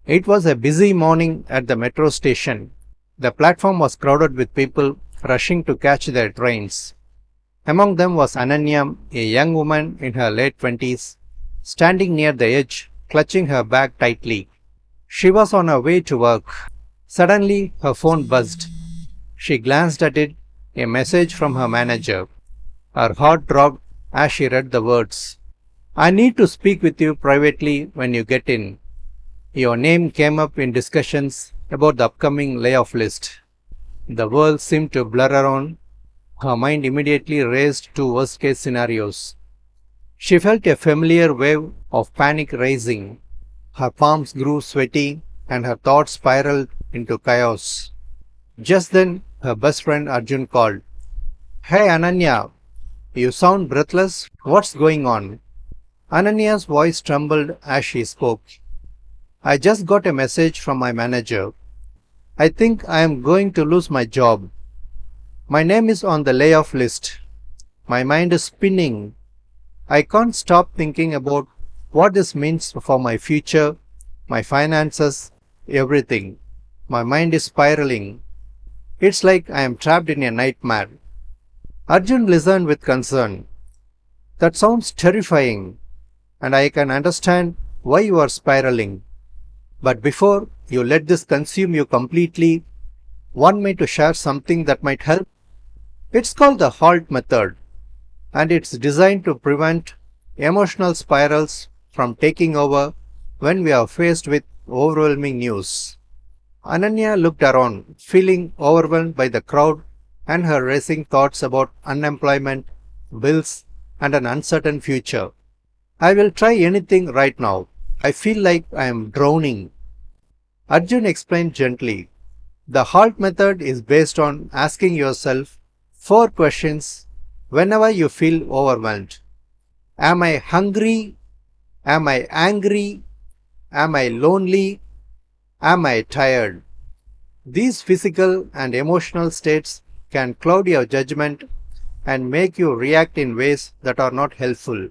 It was a busy morning at the metro station. The platform was crowded with people rushing to catch their trains. Among them was Ananya, a young woman in her late 20s, standing near the edge, clutching her bag tightly. She was on her way to work. Suddenly, her phone buzzed. She glanced at it, a message from her manager. Her heart dropped as she read the words. I need to speak with you privately when you get in. Your name came up in discussions about the upcoming layoff list. The world seemed to blur around. Her mind immediately raced to worst case scenarios. She felt a familiar wave of panic rising. Her palms grew sweaty and her thoughts spiraled into chaos. Just then, her best friend Arjun called. Hey Ananya, you sound breathless. What's going on? Ananya's voice trembled as she spoke. I just got a message from my manager. I think I am going to lose my job. My name is on the layoff list. My mind is spinning. I can't stop thinking about what this means for my future, my finances, everything. My mind is spiraling. It's like I am trapped in a nightmare. Arjun listened with concern. That sounds terrifying, and I can understand why you are spiraling. But before you let this consume you completely, want me to share something that might help? It's called the HALT method, and it's designed to prevent emotional spirals from taking over when we are faced with overwhelming news. Ananya looked around, feeling overwhelmed by the crowd and her racing thoughts about unemployment, bills, and an uncertain future. I will try anything right now. I feel like I am drowning. Arjun explained gently. The HALT method is based on asking yourself four questions whenever you feel overwhelmed. Am I hungry? Am I angry? Am I lonely? Am I tired? These physical and emotional states can cloud your judgment and make you react in ways that are not helpful.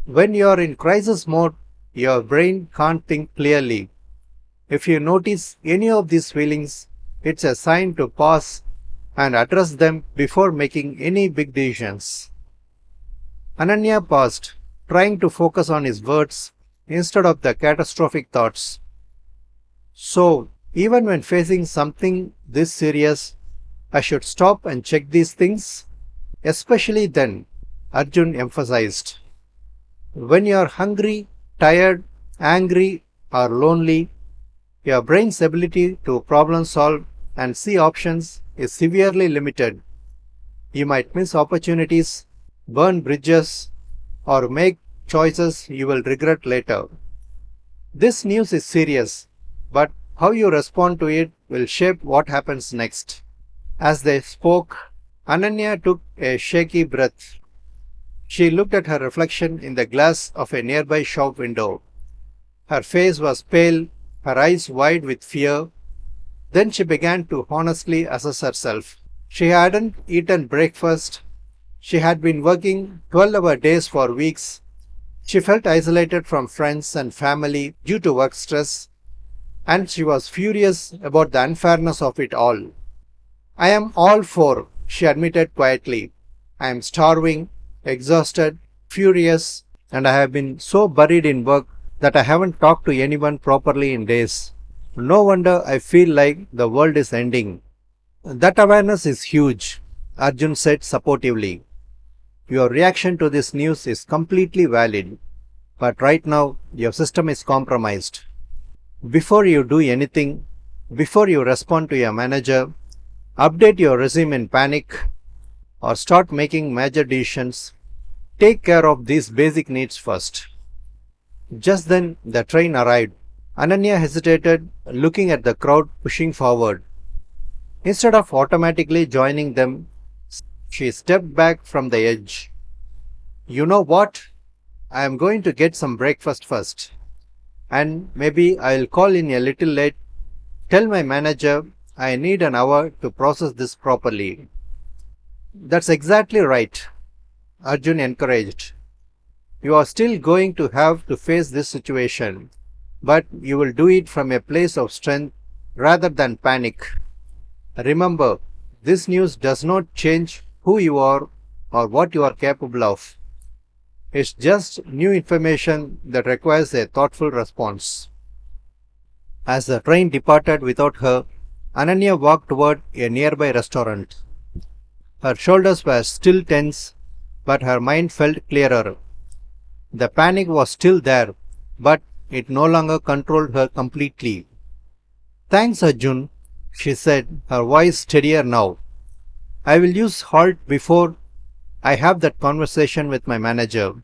When you are in crisis mode, your brain can't think clearly. If you notice any of these feelings, it's a sign to pause and address them before making any big decisions. Ananya paused, trying to focus on his words instead of the catastrophic thoughts. So, even when facing something this serious, I should stop and check these things? Especially then, Arjun emphasized. When you are hungry, tired, angry, or lonely, your brain's ability to problem solve and see options is severely limited. You might miss opportunities, burn bridges, or make choices you will regret later. This news is serious, but how you respond to it will shape what happens next. As they spoke, Ananya took a shaky breath. She looked at her reflection in the glass of a nearby shop window. Her face was pale, her eyes wide with fear. Then she began to honestly assess herself. She hadn't eaten breakfast. She had been working 12-hour days for weeks. She felt isolated from friends and family due to work stress, and she was furious about the unfairness of it all. I am all for, she admitted quietly. I am starving, exhausted, furious, and I have been so buried in work that I haven't talked to anyone properly in days. No wonder I feel like the world is ending. That awareness is huge, Arjun said supportively. Your reaction to this news is completely valid, but right now your system is compromised. Before you do anything, before you respond to your manager, update your resume in panic, or start making major decisions, take care of these basic needs first. Just then, the train arrived. Ananya hesitated, looking at the crowd pushing forward. Instead of automatically joining them, she stepped back from the edge. You know what? I am going to get some breakfast first. And maybe I'll call in a little late. Tell my manager I need an hour to process this properly. That's exactly right, Arjun encouraged. You are still going to have to face this situation. but you will do it from a place of strength rather than panic. Remember, this news does not change who you are or what you are capable of. It's just new information that requires a thoughtful response. As the train departed without her, Ananya walked toward a nearby restaurant. Her shoulders were still tense, but her mind felt clearer. The panic was still there, but it no longer controlled her completely. Thanks, Arjun, she said, her voice steadier now. I will use halt before I have that conversation with my manager.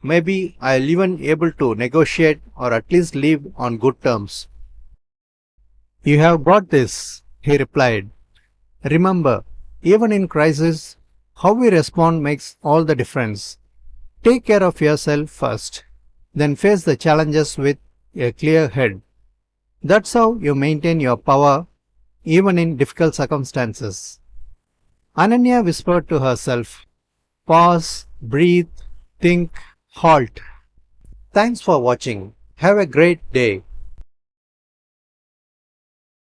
Maybe I'll even able to negotiate or at least leave on good terms. You have got this, he replied. Remember, even in crisis, how we respond makes all the difference. Take care of yourself first, then face the challenges with a clear head. That's how you maintain your power even in difficult circumstances. Ananya whispered to herself, pause, breathe, think, halt. Thanks for watching. Have a great day.